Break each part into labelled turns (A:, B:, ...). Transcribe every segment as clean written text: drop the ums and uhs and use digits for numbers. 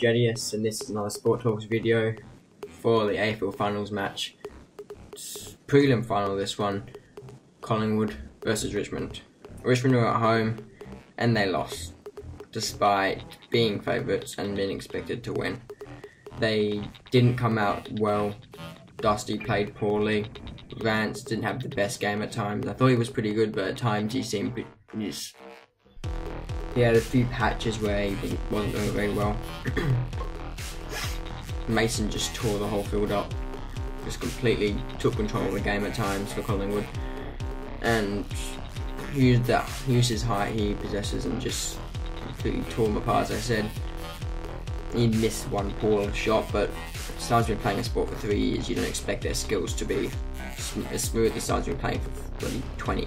A: Jedius, and this is another Sport Talks video for the AFL Finals match. It's prelim final, this one. Collingwood versus Richmond. Richmond were at home and they lost, despite being favourites and being expected to win. They didn't come out well. Dusty played poorly. Vance didn't have the best game at times. I thought he was pretty good, but at times he seemed he had a few patches where he wasn't doing very well. Mason just tore the whole field up. Just completely took control of the game at times for Collingwood. And used his height he possesses and just completely tore him apart, as I said. He missed one poor shot, but Stars been playing a sport for 3 years. You don't expect their skills to be as smooth as Stars been playing for 20.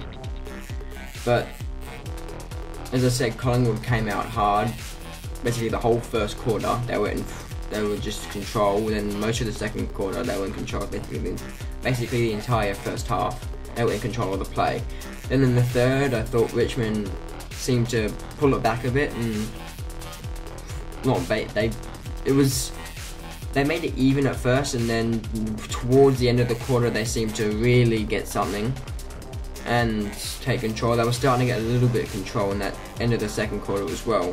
A: But as I said, Collingwood came out hard. Basically, the whole first quarter they were just control. Then most of the second quarter they were in control. Basically, the entire first half they were in control of the play. Then in the third, I thought Richmond seemed to pull it back a bit and they made it even at first, and then towards the end of the quarter they seemed to really get something and take control. They were starting to get a little bit of control in that end of the second quarter as well,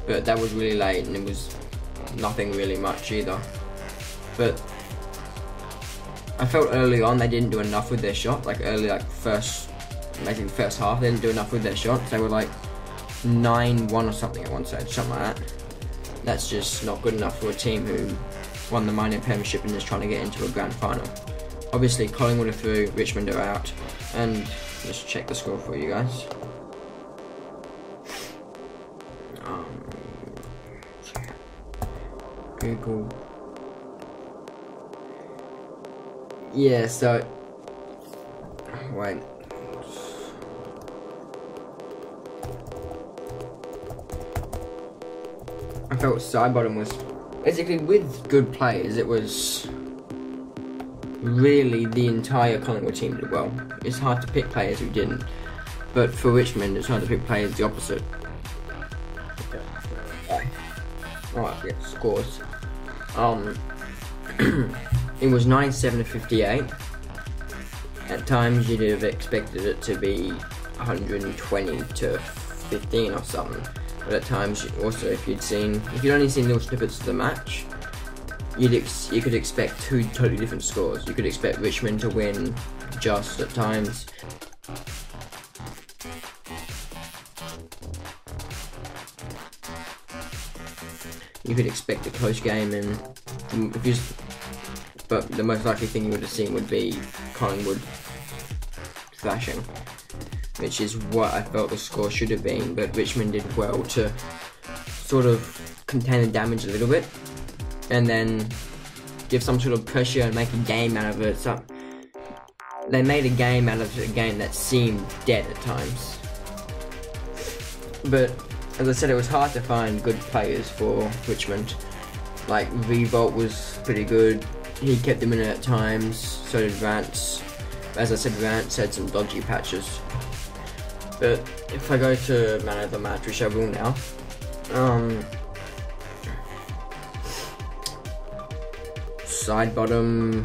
A: but that was really late and it was nothing really much either. But I felt early on they didn't do enough with their shot, first half they didn't do enough with their shots. They were like 9-1 or something at one stage, something like that. That's just not good enough for a team who won the minor premiership and is trying to get into a grand final. Obviously Collingwood are through, Richmond are out, and just check the score for you guys. Google. Yeah, so wait. I felt Sidebottom was basically with good players. It was really the entire Collingwood team did well. It's hard to pick players who didn't, but for Richmond it's hard to pick players the opposite. Okay. Alright, yeah, scores. It was 97 to 58. At times you'd have expected it to be 120 to 15 or something. But at times, also, if you'd only seen little snippets of the match, you could expect two totally different scores. You could expect Richmond to win just at times. You could expect a close game, but the most likely thing you would have seen would be Collingwood thrashing, which is what I felt the score should have been, but Richmond did well to sort of contain the damage a little bit and then give some sort of pressure and make a game out of it. So they made a game out of a game that seemed dead at times. But as I said, it was hard to find good players for Richmond. Like Revolt was pretty good, he kept them in it at times, so did Vance. As I said, Vance had some dodgy patches. But if I go to man of the match, which I will now, Sidebottom,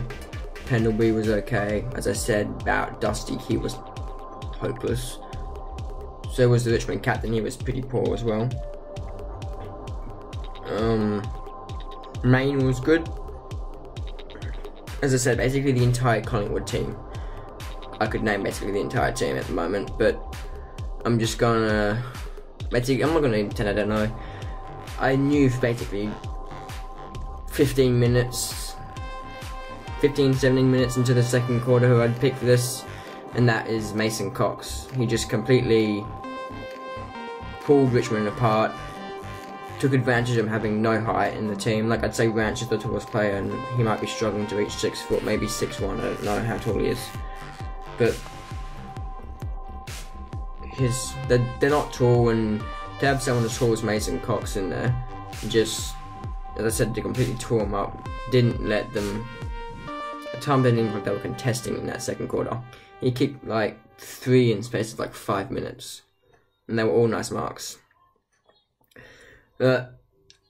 A: Pendlebury was okay. As I said about Dusty, he was hopeless. So was the Richmond captain, he was pretty poor as well. Main was good. As I said, basically the entire Collingwood team. I could name basically the entire team at the moment, but I'm not gonna pretend I don't know. I knew basically 17 minutes into the second quarter who I'd pick for this, and that is Mason Cox. He just completely pulled Richmond apart, took advantage of him having no height in the team. Like, I'd say Ranch is the tallest player and he might be struggling to reach 6 foot, maybe 6'1", I don't know how tall he is. But they're not tall, and to have someone as tall as Mason Cox in there, just, as I said, to completely tore them up, didn't let them, at times they didn't look like they were contesting in that second quarter. He kicked like 3 in space of like 5 minutes, and they were all nice marks. But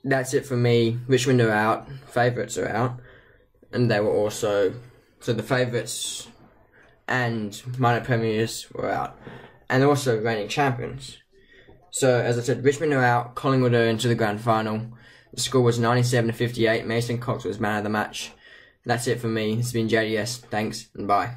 A: that's it for me. Richmond are out, favourites are out, and they were also, so the favourites and minor premiers were out, and also reigning champions. So as I said, Richmond are out, Collingwood are into the grand final. The score was 97-58. Mason Cox was man of the match. That's it for me. This has been JDS. Thanks and bye.